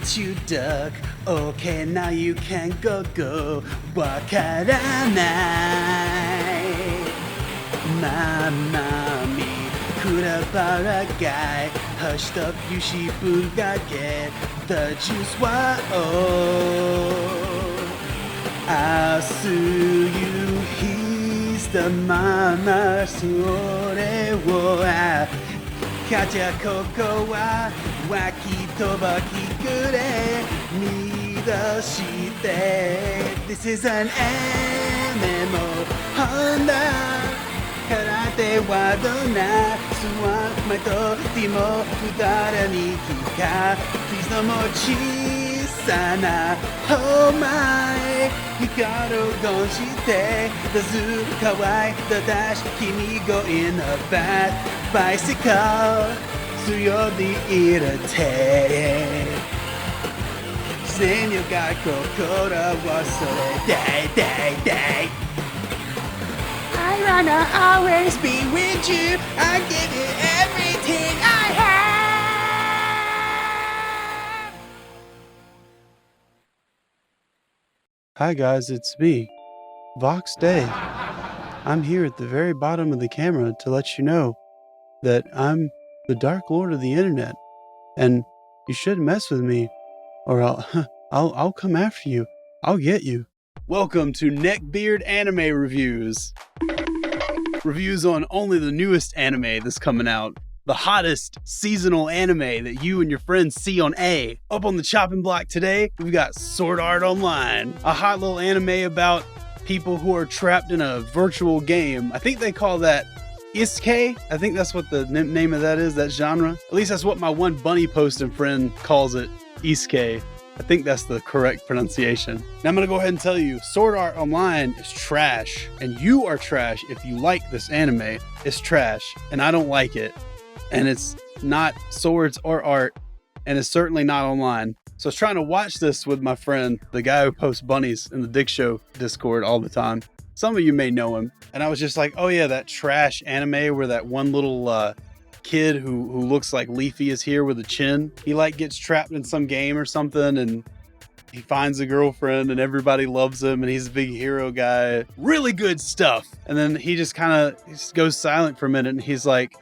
did you duck? Okay, now you can go. わからないままみくらばらがい Hushed up, you she boon got get the juice wa oh I'll sue you he's the mama それをかじゃここは脇とばきくれ見出して This is an MMO ほんだ空手はどんなスワンマイとティモ二人に聞か Please のも小さなお前光をゴンしてだずかわいだだし君 go in a bad bicycle 強火入れて全力が心をそれでI wanna always be with you. I give you everything I have. Hi guys, it's me, Vox Day. I'm here at the very bottom of the camera to let you know that I'm the Dark Lord of the Internet, and you shouldn't mess with me, or I'll come after you. I'll get you. Welcome to Neckbeard Anime Reviews. Reviews on only the newest anime that's coming out. The hottest seasonal anime that you and your friends see on A. Up on the chopping block today, we've got Sword Art Online. A hot little anime about people who are trapped in a virtual game. I think they call that Isekai. I think that's what the name of that is, that genre. At least that's what my one bunny posting friend calls it, Isekai. I think that's the correct pronunciation. Now I'm gonna go ahead and tell you, Sword Art Online is trash, and you are trash if you like this anime. It's trash, and I don't like it. And it's not swords or art, and it's certainly not online. So I was trying to watch this with my friend, the guy who posts bunnies in the Dick Show Discord all the time. Some of you may know him. And I was just like, oh yeah, that trash anime where that one little kid who looks like Leafy is here with a chin. He like gets trapped in some game or something and he finds a girlfriend and everybody loves him and he's a big hero guy. Really good stuff. And then he just kind of goes silent for a minute and he's like,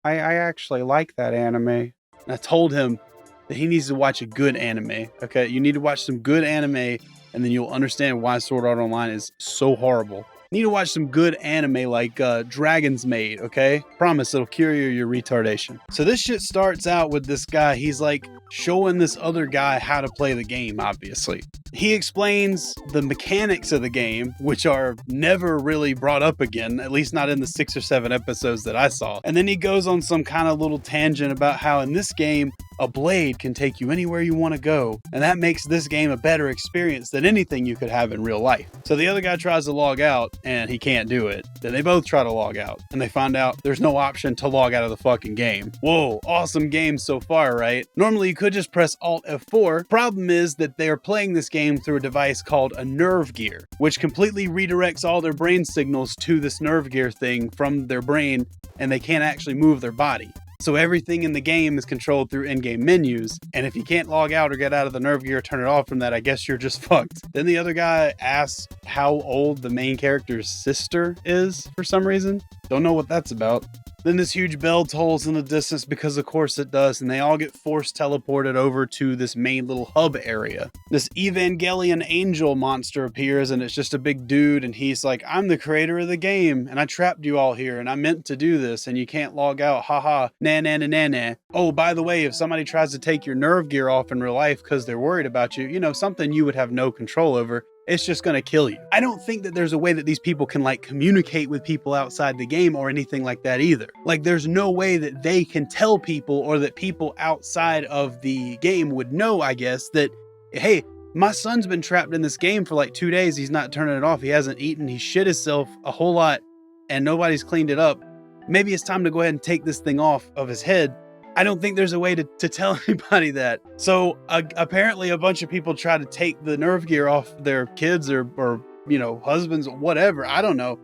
I actually like that anime. And I told him that he needs to watch a good anime. Okay, you need to watch some good anime and then you'll understand why Sword Art Online is so horrible. You need to watch some good anime like Dragon's Maid, okay? Promise it'll cure your retardation. So this shit starts out with this guy. He's like showing this other guy how to play the game, obviously. He explains the mechanics of the game, which are never really brought up again, at least not in the 6 or 7 episodes that I saw. And then he goes on some kind of little tangent about how in this game, a blade can take you anywhere you want to go. And that makes this game a better experience than anything you could have in real life. So the other guy tries to log out and he can't do it. Then they both try to log out and they find out there's no option to log out of the fucking game. Whoa, awesome game so far, right? Normally you could just press Alt F4. Problem is that they are playing this game through a device called a nerve gear, which completely redirects all their brain signals to this nerve gear thing from their brain, and they can't actually move their body. So everything in the game is controlled through in-game menus, and if you can't log out or get out of the nerve gear or turn it off from that, I guess you're just fucked. Then the other guy asks how old the main character's sister is for some reason. Don't know what that's about. Then this huge bell tolls in the distance because of course it does, and they all get force teleported over to this main little hub area. This Evangelion angel monster appears and it's just a big dude and he's like, I'm the creator of the game and I trapped you all here and I meant to do this and you can't log out, haha, nah. Oh, by the way, if somebody tries to take your nerve gear off in real life because they're worried about you, you know, something you would have no control over, it's just gonna kill you. I don't think that there's a way that these people can like communicate with people outside the game or anything like that either. Like there's no way that they can tell people or that people outside of the game would know, I guess, that, hey, my son's been trapped in this game for like 2 days. He's not turning it off. He hasn't eaten. He shit himself a whole lot and nobody's cleaned it up. Maybe it's time to go ahead and take this thing off of his head. I don't think there's a way to tell anybody that. So apparently a bunch of people try to take the nerve gear off their kids or you know, husbands or whatever. I don't know.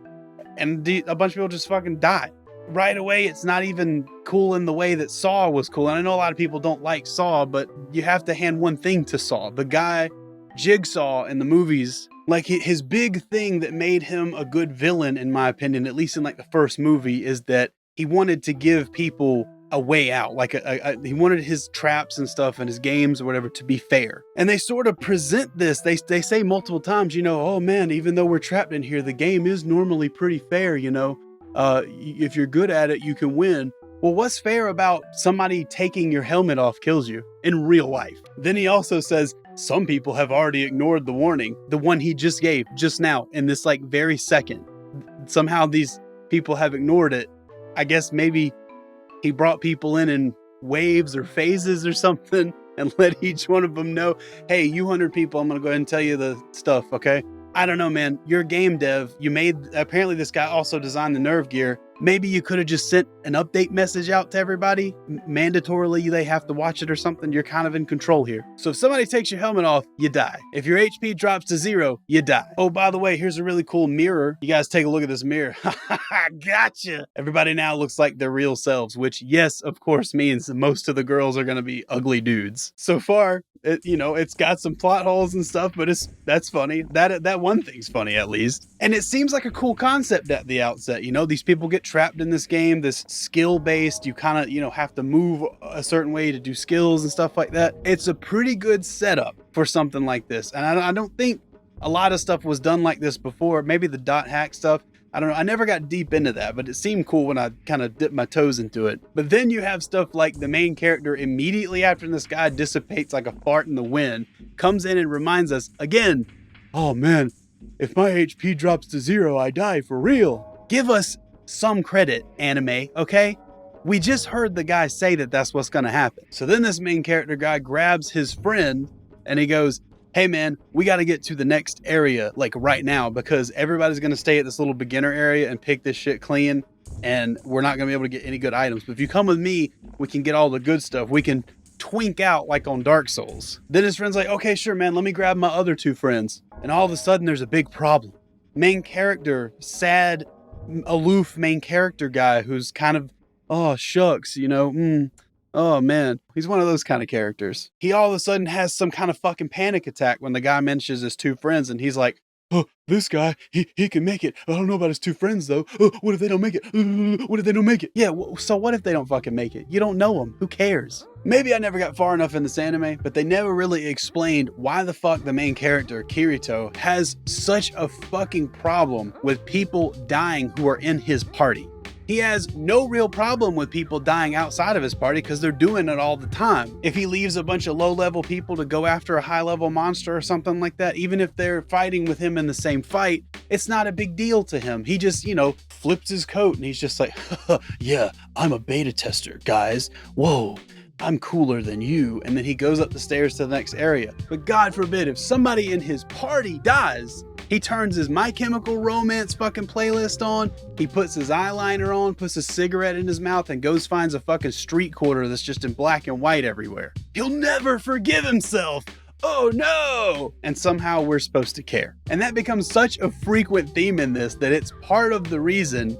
And a bunch of people just fucking die. right away, it's not even cool in the way that Saw was cool. And I know a lot of people don't like Saw, but you have to hand one thing to Saw. The guy, Jigsaw in the movies, like his big thing that made him a good villain, in my opinion, at least in like the first movie, is that he wanted to give people a way out. Like he wanted his traps and stuff and his games or whatever to be fair. And they sort of present this, they say multiple times, you know, oh man, even though we're trapped in here, the game is normally pretty fair, you know. If you're good at it, you can win. Well, what's fair about somebody taking your helmet off kills you in real life? Then he also says, some people have already ignored the warning, the one he just gave just now in this like very second. Somehow these people have ignored it. I guess maybe he brought people in waves or phases or something and let each one of them know, hey, you 100 people, I'm going to go ahead and tell you the stuff, okay? I don't know, man. You're a game dev. Apparently this guy also designed the nerve gear. Maybe you could have just sent an update message out to everybody. Mandatorily, they have to watch it or something. You're kind of in control here. So if somebody takes your helmet off, you die. If your HP drops to 0, you die. Oh, by the way, here's a really cool mirror. You guys take a look at this mirror. Gotcha. Everybody now looks like their real selves, which, yes, of course, means that most of the girls are going to be ugly dudes. So far, it's got some plot holes and stuff, but that's funny. That one thing's funny, at least. And it seems like a cool concept at the outset. These people get trapped in this game, this skill-based, you kind of, have to move a certain way to do skills and stuff like that. It's a pretty good setup for something like this. And I don't think a lot of stuff was done like this before. Maybe the dot hack stuff. I don't know. I never got deep into that, but it seemed cool when I kind of dipped my toes into it. But then you have stuff like the main character immediately after this guy dissipates like a fart in the wind, comes in and reminds us again, oh man, if my HP drops to 0, I die for real. Give us some credit, anime, okay? We just heard the guy say that that's what's going to happen. So then this main character guy grabs his friend and he goes, hey man, we got to get to the next area like right now because everybody's going to stay at this little beginner area and pick this shit clean and we're not going to be able to get any good items. But if you come with me, we can get all the good stuff. We can twink out like on Dark Souls. Then his friend's like, okay, sure, man, let me grab my other 2 friends. And all of a sudden there's a big problem. Main character, sad, aloof main character guy who's kind of, oh, shucks, oh man, he's one of those kind of characters. He all of a sudden has some kind of fucking panic attack when the guy mentions his 2 friends and he's like, oh, this guy, he can make it. I don't know about his 2 friends though. What if they don't make it? What if they don't make it? Yeah, so what if they don't fucking make it? You don't know them. Who cares? Maybe I never got far enough in this anime, but they never really explained why the fuck the main character, Kirito, has such a fucking problem with people dying who are in his party. He has no real problem with people dying outside of his party because they're doing it all the time. If he leaves a bunch of low-level people to go after a high-level monster or something like that, even if they're fighting with him in the same fight, it's not a big deal to him. He just, flips his coat and he's just like, yeah, I'm a beta tester, guys. Whoa. I'm cooler than you. And then he goes up the stairs to the next area. But God forbid, if somebody in his party dies, he turns his My Chemical Romance fucking playlist on, he puts his eyeliner on, puts a cigarette in his mouth, and goes finds a fucking street corner that's just in black and white everywhere. He'll never forgive himself. Oh no! And somehow we're supposed to care. And that becomes such a frequent theme in this that it's part of the reason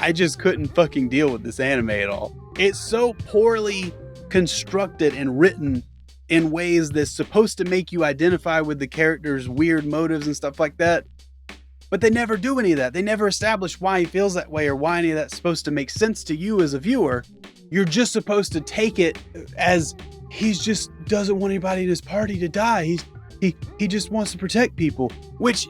I just couldn't fucking deal with this anime at all. It's so poorly constructed and written in ways that's supposed to make you identify with the character's weird motives and stuff like that. But they never do any of that. They never establish why he feels that way or why any of that's supposed to make sense to you as a viewer. You're just supposed to take it as he just doesn't want anybody in his party to die. He just wants to protect people, which,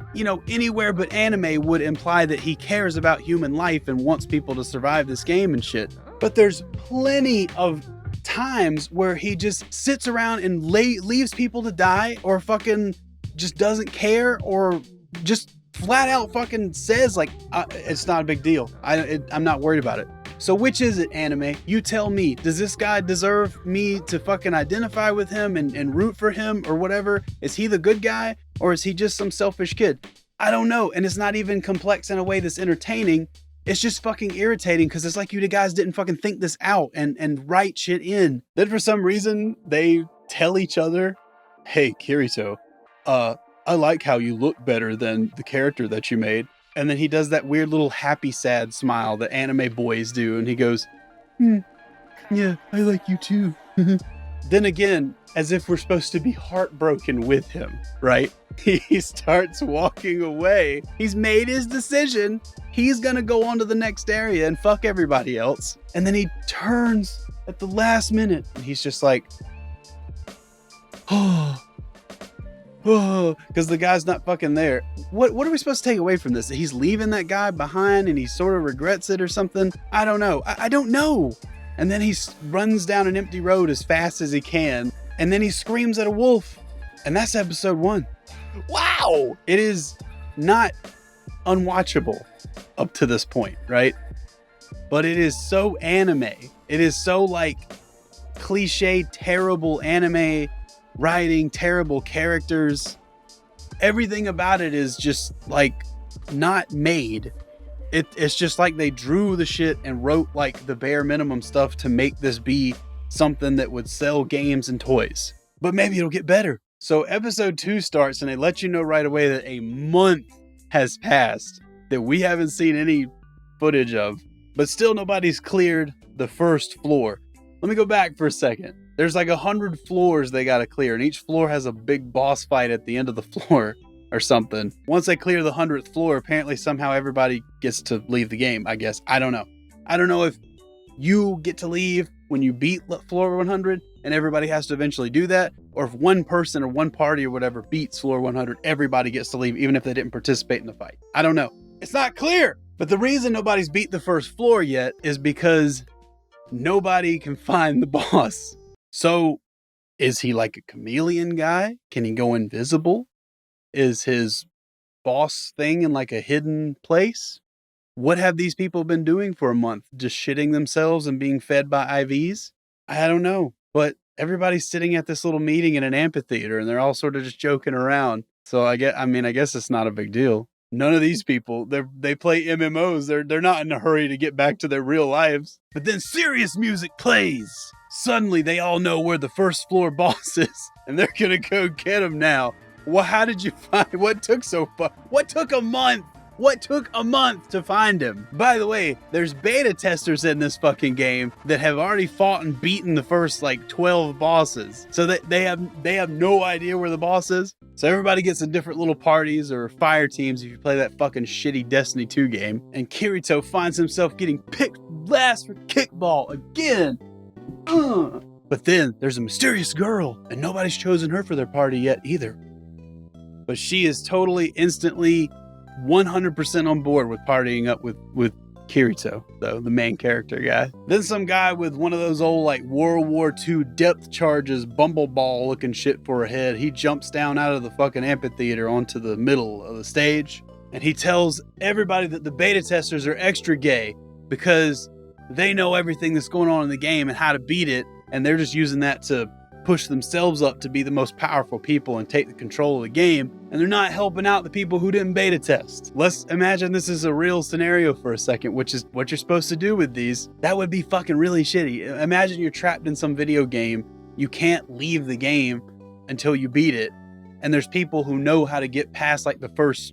anywhere but anime would imply that he cares about human life and wants people to survive this game and shit. But there's plenty of times where he just sits around and leaves people to die or fucking just doesn't care or just flat out fucking says like, it's not a big deal. I'm not worried about it. So which is it, anime? You tell me. Does this guy deserve me to fucking identify with him and root for him or whatever? Is he the good guy or is he just some selfish kid? I don't know. And it's not even complex in a way that's entertaining. It's just fucking irritating because it's like you guys didn't fucking think this out and write shit in. Then for some reason, they tell each other, hey, Kirito, I like how you look better than the character that you made. And then he does that weird little happy sad smile that anime boys do. And he goes, yeah, I like you too. Then again, as if we're supposed to be heartbroken with him, right? He starts walking away. He's made his decision. He's gonna go on to the next area and fuck everybody else. And then he turns at the last minute and he's just like, because the guy's not fucking there. What are we supposed to take away from this? That he's leaving that guy behind and he sort of regrets it or something? I don't know. I don't know. And then he runs down an empty road as fast as he can. And then he screams at a wolf. And that's episode 1. Wow! It is not unwatchable up to this point, right? But it is so anime. It is so like cliche, terrible anime writing, terrible characters. Everything about it is just like not made. It's just like they drew the shit and wrote like the bare minimum stuff to make this be something that would sell games and toys. But maybe it'll get better. So episode 2 starts and they let you know right away that a month has passed that we haven't seen any footage of, but still nobody's cleared the first floor. Let me go back for a second. There's like 100 floors they got to clear, and each floor has a big boss fight at the end of the floor or something. Once they clear the 100th floor, apparently somehow everybody gets to leave the game, I guess. I don't know. I don't know if you get to leave when you beat floor 100 and everybody has to eventually do that, or if one person or one party or whatever beats floor 100, everybody gets to leave even if they didn't participate in the fight. I don't know. It's not clear. But the reason nobody's beat the first floor yet is because nobody can find the boss. So is he like a chameleon guy? Can he go invisible? Is his boss thing in like a hidden place? What have these people been doing for a month? Just shitting themselves and being fed by IVs? I don't know. But everybody's sitting at this little meeting in an amphitheater and they're all sort of just joking around. So I guess it's not a big deal. None of these people, they play MMOs. They're not in a hurry to get back to their real lives. But then serious music plays. Suddenly they all know where the first floor boss is and they're going to go get him now. Well, how did you find, what took so far? What took a month? What took a month to find him? By the way, there's beta testers in this fucking game that have already fought and beaten the first like 12 bosses. So that they have no idea where the boss is. So everybody gets in different little parties or fire teams if you play that fucking shitty Destiny 2 game. And Kirito finds himself getting picked last for kickball again. But then there's a mysterious girl and nobody's chosen her for their party yet either. But she is totally instantly 100% on board with partying up with Kirito, though, the main character guy. Then some guy with one of those old like World War II depth charges bumbleball looking shit for a head. He jumps down out of the fucking amphitheater onto the middle of the stage. And he tells everybody that the beta testers are extra gay because they know everything that's going on in the game and how to beat it. And they're just using that to push themselves up to be the most powerful people and take the control of the game, and they're not helping out the people who didn't beta test. Let's imagine this is a real scenario for a second, which is what you're supposed to do with these. That would be fucking really shitty. Imagine you're trapped in some video game, you can't leave the game until you beat it, and there's people who know how to get past like the first,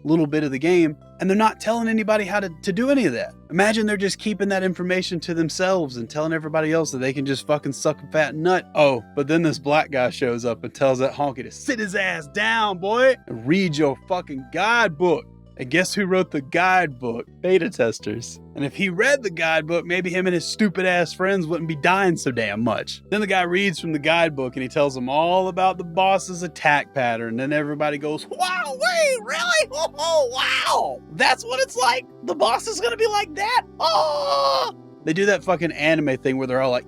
little bit of the game, and they're not telling anybody how to do any of that. Imagine they're just keeping that information to themselves and telling everybody else that they can just fucking suck a fat nut. Oh, but then this black guy shows up and tells that honky to sit his ass down, boy, and read your fucking guidebook. And guess who wrote the guidebook? Beta testers. And if he read the guidebook, maybe him and his stupid ass friends wouldn't be dying so damn much. Then the guy reads from the guidebook and he tells them all about the boss's attack pattern. Then everybody goes, wow, wait, really? Oh, wow. That's what it's like? The boss is gonna be like that? Oh! They do that fucking anime thing where they're all like,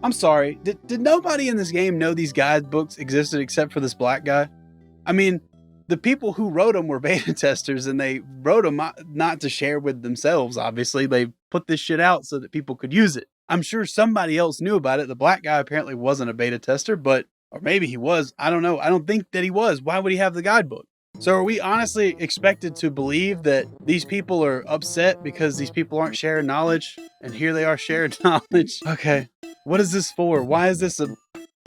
I'm sorry, did nobody in this game know these guidebooks existed except for this black guy? I mean, the people who wrote them were beta testers and they wrote them not to share with themselves, obviously. They put this shit out so that people could use it. I'm sure somebody else knew about it. The black guy apparently wasn't a beta tester, or maybe he was. I don't know. I don't think that he was. Why would he have the guidebook? So are we honestly expected to believe that these people are upset because these people aren't sharing knowledge? And here they are sharing knowledge. Okay. What is this for? Why is this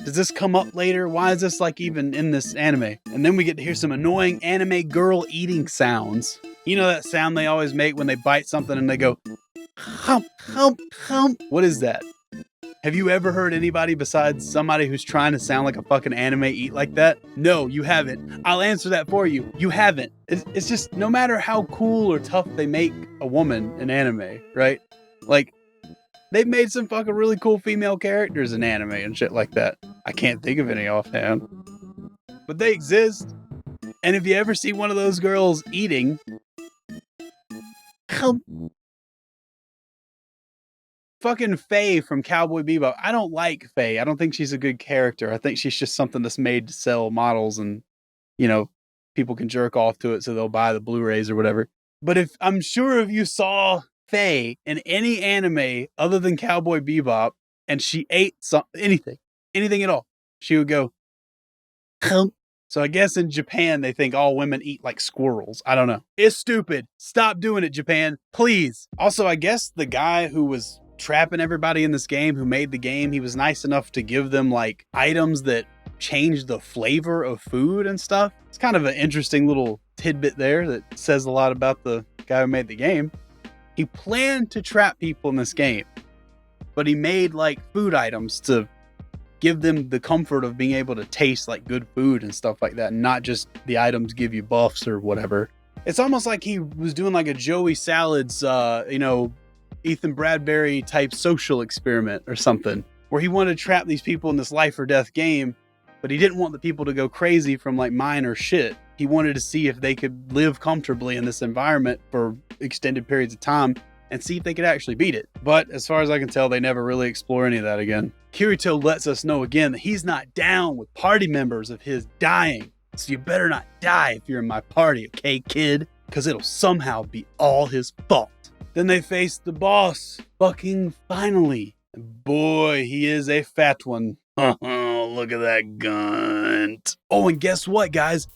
Does this come up later? Why is this like even in this anime? And then we get to hear some annoying anime girl eating sounds. You know that sound they always make when they bite something and they go, hump, hump, hump. What is that? Have you ever heard anybody besides somebody who's trying to sound like a fucking anime eat like that? No, you haven't. I'll answer that for you. You haven't. It's just no matter how cool or tough they make a woman in anime, right? Like, they've made some fucking really cool female characters in anime and shit like that. I can't think of any offhand. But they exist. And if you ever see one of those girls eating, fucking Faye from Cowboy Bebop. I don't like Faye. I don't think she's a good character. I think she's just something that's made to sell models and, you know, people can jerk off to it so they'll buy the Blu-rays or whatever. But I'm sure if you saw Faye in any anime other than Cowboy Bebop and she ate anything at all, she would go, hump. So I guess in Japan, they think all women eat like squirrels. I don't know. It's stupid. Stop doing it, Japan. Please. Also, I guess the guy who was trapping everybody in this game, who made the game, he was nice enough to give them like items that change the flavor of food and stuff. It's kind of an interesting little tidbit there that says a lot about the guy who made the game. He planned to trap people in this game, but he made like food items to give them the comfort of being able to taste like good food and stuff like that, and not just the items give you buffs or whatever. It's almost like he was doing like a Joey Salads, Ethan Bradbury type social experiment or something, where he wanted to trap these people in this life or death game, but he didn't want the people to go crazy from like minor shit. He wanted to see if they could live comfortably in this environment for extended periods of time and see if they could actually beat it. But as far as I can tell, they never really explore any of that again. Kirito lets us know again that he's not down with party members of his dying. So you better not die if you're in my party, okay, kid? Because it'll somehow be all his fault. Then they face the boss, fucking finally. Boy, he is a fat one. Oh, look at that gunt. Oh, and guess what, guys?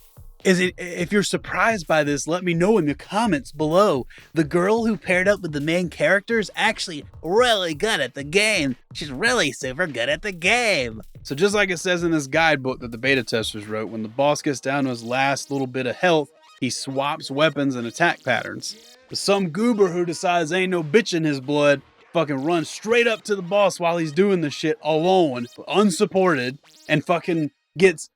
If you're surprised by this, let me know in the comments below. The girl who paired up with the main character is actually really good at the game. She's really super good at the game. So just like it says in this guidebook that the beta testers wrote, when the boss gets down to his last little bit of health, he swaps weapons and attack patterns. But some goober who decides ain't no bitch in his blood fucking runs straight up to the boss while he's doing this shit alone, unsupported, and fucking gets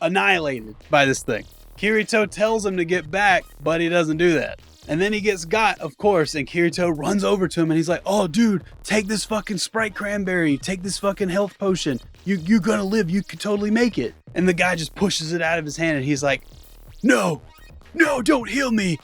annihilated by this thing. Kirito tells him to get back, but he doesn't do that. And then he gets got, of course, and Kirito runs over to him and he's like, oh, dude, take this fucking Sprite Cranberry, take this fucking health potion. You're gonna live, you could totally make it. And the guy just pushes it out of his hand and he's like, no, don't heal me.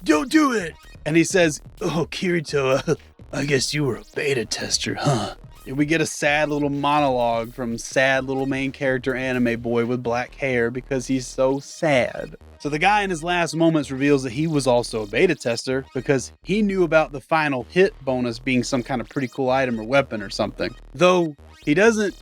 Don't do it. And he says, oh, Kirito, I guess you were a beta tester, huh? And we get a sad little monologue from sad little main character anime boy with black hair because he's so sad. So the guy in his last moments reveals that he was also a beta tester because he knew about the final hit bonus being some kind of pretty cool item or weapon or something. Though he doesn't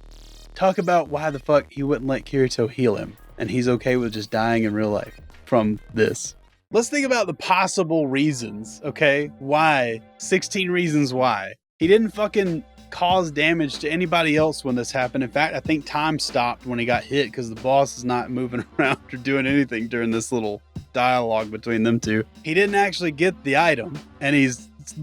talk about why the fuck he wouldn't let Kirito heal him. And he's okay with just dying in real life from this. Let's think about the possible reasons, okay? Why? 16 reasons why. He didn't fucking cause damage to anybody else when this happened. In fact, I think time stopped when he got hit because the boss is not moving around or doing anything during this little dialogue between them two. He didn't actually get the item, and he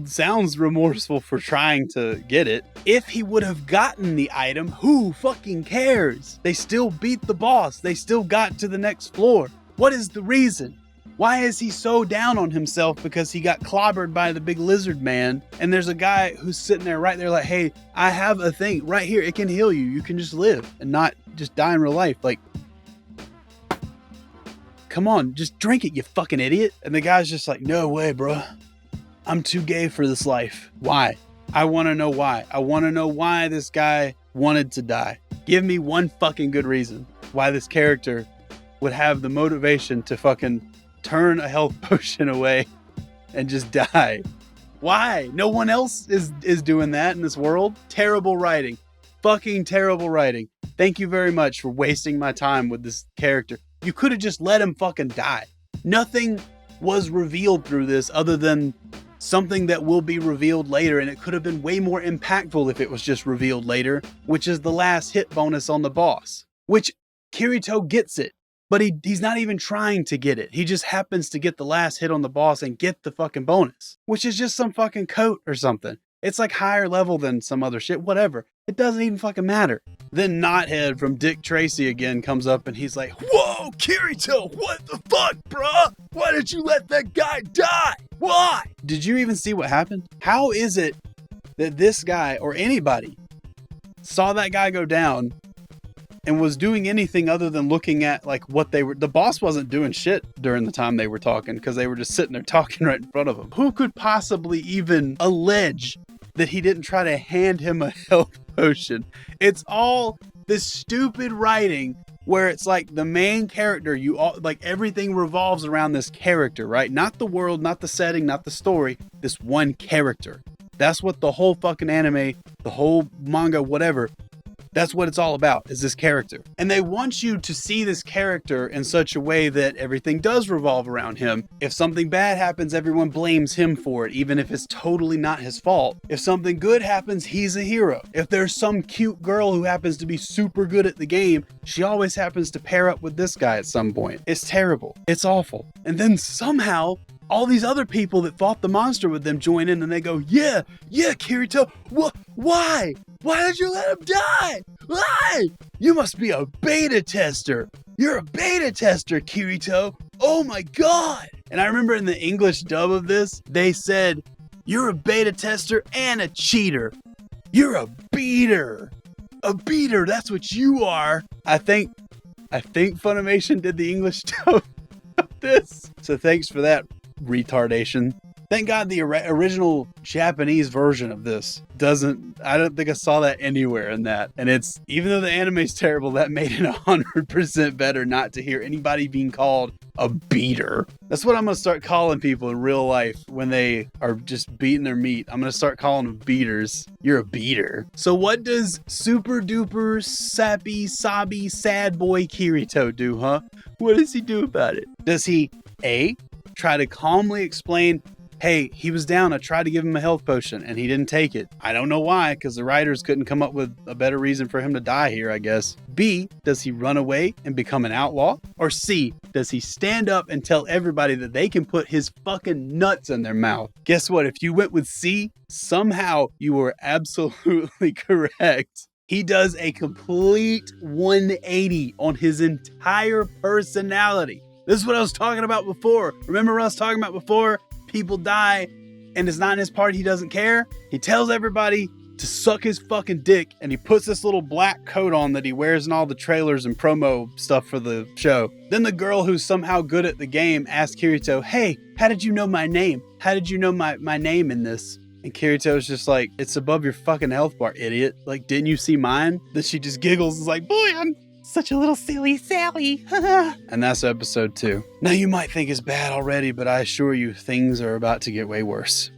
sounds remorseful for trying to get it. If he would have gotten the item, who fucking cares? They still beat the boss. They still got to the next floor. What is the reason? Why is he so down on himself because he got clobbered by the big lizard man? And there's a guy who's sitting there right there like, hey, I have a thing right here. It can heal you. You can just live and not just die in real life. Like, come on, just drink it, you fucking idiot. And the guy's just like, no way, bro. I'm too gay for this life. Why? I want to know why. I want to know why this guy wanted to die. Give me one fucking good reason why this character would have the motivation to fucking turn a health potion away and just die. Why? No one else is doing that in this world. Terrible writing. Fucking terrible writing. Thank you very much for wasting my time with this character. You could have just let him fucking die. Nothing was revealed through this other than something that will be revealed later, and it could have been way more impactful if it was just revealed later, which is the last hit bonus on the boss, which Kirito gets it, but he's not even trying to get it. He just happens to get the last hit on the boss and get the fucking bonus, which is just some fucking coat or something. It's like higher level than some other shit, whatever. It doesn't even fucking matter. Then Knothead from Dick Tracy again comes up and he's like, "Whoa, Kirito, what the fuck, bruh? Why did you let that guy die? Why?" Did you even see what happened? How is it that this guy or anybody saw that guy go down and was doing anything other than looking at like what they were? The boss wasn't doing shit during the time they were talking because they were just sitting there talking right in front of him. Who could possibly even allege that he didn't try to hand him a health potion? It's all this stupid writing where it's like the main character, like everything revolves around this character, right? Not the world, not the setting, not the story, this one character. That's what the whole fucking anime, the whole manga, whatever, that's what it's all about, is this character. And they want you to see this character in such a way that everything does revolve around him. If something bad happens, everyone blames him for it, even if it's totally not his fault. If something good happens, he's a hero. If there's some cute girl who happens to be super good at the game, she always happens to pair up with this guy at some point. It's terrible. It's awful. And then somehow, all these other people that fought the monster with them join in and they go, yeah, Kirito, why? Why did you let him die? Why? You must be a beta tester. You're a beta tester, Kirito. Oh my God. And I remember in the English dub of this, they said, you're a beta tester and a cheater. You're a beater. A beater, that's what you are. I think Funimation did the English dub of this. So thanks for that, retardation. Thank God the original Japanese version of this I don't think I saw that anywhere in that. And it's, even though the anime's terrible, that made it 100% better not to hear anybody being called a beater. That's what I'm going to start calling people in real life when they are just beating their meat. I'm going to start calling them beaters. You're a beater. So what does super duper sappy, sobby, sad boy Kirito do, huh? What does he do about it? Does he, A, try to calmly explain, hey, he was down, I tried to give him a health potion and he didn't take it. I don't know why, because the writers couldn't come up with a better reason for him to die here, I guess. B, does he run away and become an outlaw? Or C, does he stand up and tell everybody that they can put his fucking nuts in their mouth? Guess what? If you went with C, somehow you were absolutely correct. He does a complete 180 on his entire personality. This is what I was talking about before. Remember what I was talking about before? People die and it's not in his part, he doesn't care. He tells everybody to suck his fucking dick and he puts this little black coat on that he wears in all the trailers and promo stuff for the show. Then the girl who's somehow good at the game asks Kirito, hey, how did you know my name? How did you know my name in this? And Kirito's just like, it's above your fucking health bar, idiot. Like, didn't you see mine? Then she just giggles and is like, boy, I'm such a little silly Sally. And that's episode 2. Now you might think it's bad already, but I assure you things are about to get way worse.